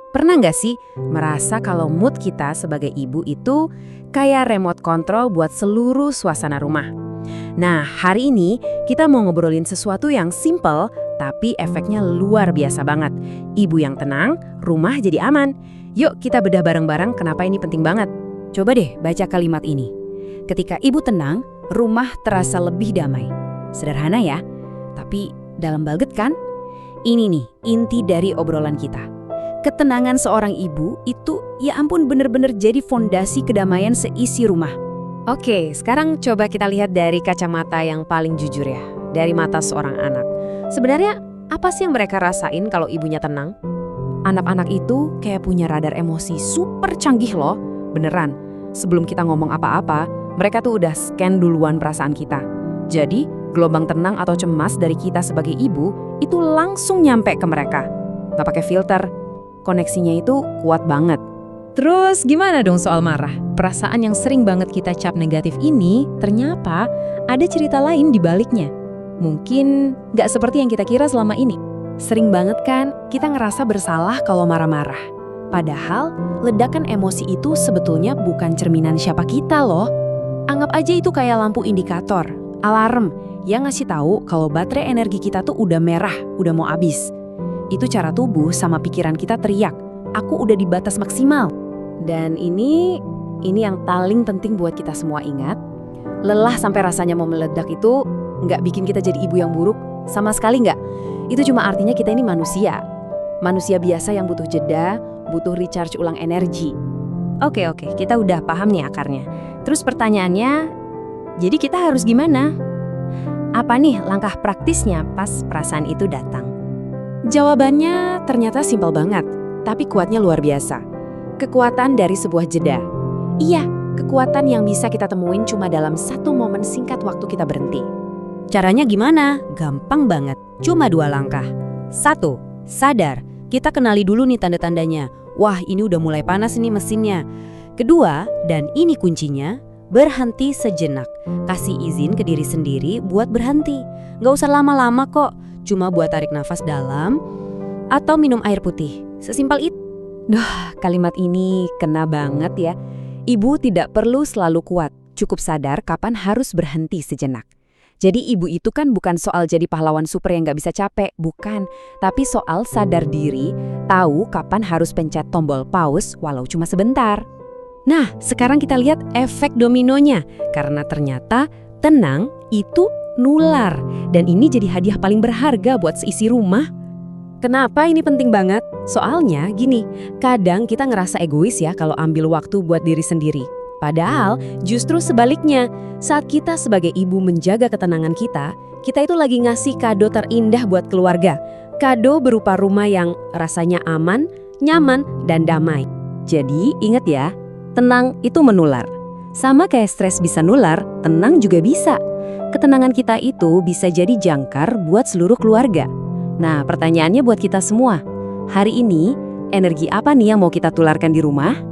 Pernah nggak sih merasa kalau mood kita sebagai ibu itu kayak remote control buat seluruh suasana rumah? Nah, hari ini kita mau ngobrolin sesuatu yang simple tapi efeknya luar biasa banget. Ibu yang tenang, rumah jadi aman. Yuk kita bedah bareng-bareng kenapa ini penting banget. Coba deh baca kalimat ini. Ketika ibu tenang, rumah terasa lebih damai. Sederhana ya, tapi dalam banget kan? Ini nih inti dari obrolan kita. Ketenangan seorang ibu itu ya ampun bener-bener jadi fondasi kedamaian seisi rumah. Oke, sekarang coba kita lihat dari kacamata yang paling jujur ya, dari mata seorang anak. Sebenarnya apa sih yang mereka rasain kalau ibunya tenang? Anak-anak itu kayak punya radar emosi super canggih loh, beneran. Sebelum kita ngomong apa-apa, mereka tuh udah scan duluan perasaan kita. Jadi, gelombang tenang atau cemas dari kita sebagai ibu itu langsung nyampe ke mereka. Nggak pakai filter, koneksinya itu kuat banget. Terus gimana dong soal marah? Perasaan yang sering banget kita cap negatif ini ternyata ada cerita lain di baliknya. Mungkin nggak seperti yang kita kira selama ini. Sering banget kan kita ngerasa bersalah kalau marah-marah. Padahal ledakan emosi itu sebetulnya bukan cerminan siapa kita loh. Anggap aja itu kayak lampu indikator, alarm yang ngasih tahu kalau baterai energi kita tuh udah merah, udah mau habis. Itu cara tubuh sama pikiran kita teriak, aku udah di batas maksimal. Dan ini yang paling penting buat kita semua ingat. Lelah sampai rasanya mau meledak itu nggak bikin kita jadi ibu yang buruk, sama sekali nggak. Itu cuma artinya kita ini manusia. Manusia biasa yang butuh jeda, butuh recharge ulang energi. Oke, kita udah paham nih akarnya. Terus pertanyaannya, jadi kita harus gimana? Apa nih langkah praktisnya pas perasaan itu datang? Jawabannya ternyata simpel banget, tapi kuatnya luar biasa. Kekuatan dari sebuah jeda. Iya, kekuatan yang bisa kita temuin cuma dalam satu momen singkat waktu kita berhenti. Caranya gimana? Gampang banget, cuma 2 langkah. 1. Sadar, kita kenali dulu nih tanda-tandanya. Wah, ini udah mulai panas nih mesinnya. Kedua, dan ini kuncinya, berhenti sejenak. Kasih izin ke diri sendiri buat berhenti. Nggak usah lama-lama kok, cuma buat tarik nafas dalam atau minum air putih. Sesimpel itu. Duh, kalimat ini kena banget ya. Ibu tidak perlu selalu kuat, cukup sadar kapan harus berhenti sejenak. Jadi ibu itu kan bukan soal jadi pahlawan super yang nggak bisa capek, bukan. Tapi soal sadar diri, tahu kapan harus pencet tombol pause walau cuma sebentar. Nah, sekarang kita lihat efek dominonya. Karena ternyata tenang itu nular. Dan ini jadi hadiah paling berharga buat seisi rumah. Kenapa ini penting banget? Soalnya gini, kadang kita ngerasa egois ya kalau ambil waktu buat diri sendiri. Padahal justru sebaliknya, saat kita sebagai ibu menjaga ketenangan kita itu lagi ngasih kado terindah buat keluarga. Kado berupa rumah yang rasanya aman, nyaman, dan damai. Jadi ingat ya, tenang itu menular. Sama kayak stres bisa nular, tenang juga bisa. Ketenangan kita itu bisa jadi jangkar buat seluruh keluarga. Nah, pertanyaannya buat kita semua. Hari ini, energi apa nih yang mau kita tularkan di rumah?